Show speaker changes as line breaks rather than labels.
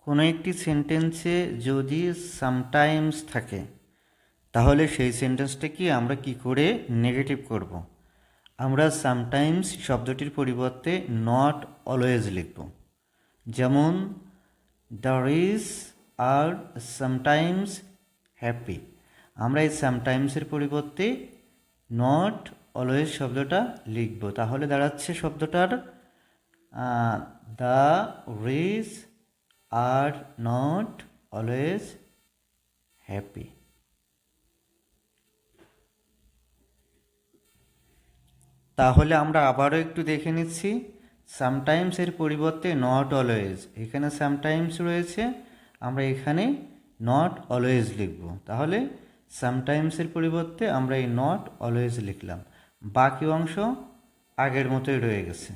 কোনো একটি সেন্টেন্সে যদি সামটাইমস থাকে তাহলে সেই সেন্টেন্সটাকে আমরা কি করে নেগেটিভ করব। আমরা সামটাইমস শব্দটির পরিবর্তে নট অলওয়েজ লিখব। যেমন the rich are sometimes happy. আমরা এই সামটাইমসের পরিবর্তে নট অলওয়েজ শব্দটা লিখব। তাহলে দাঁড়াচ্ছে শব্দটার the rich are not always happy. তাহলে আমরা আবারও একটু দেখে নিচ্ছি। সামটাইমস এর পরিবর্তে নট অলওয়েজ, এখানে সামটাইমস রয়েছে, আমরা এখানে নট অলওয়েজ লিখব। তাহলে সামটাইমসের পরিবর্তে আমরা এই নট অলওয়েজ লিখলাম, বাকি অংশ আগের মতোই রয়ে গেছে।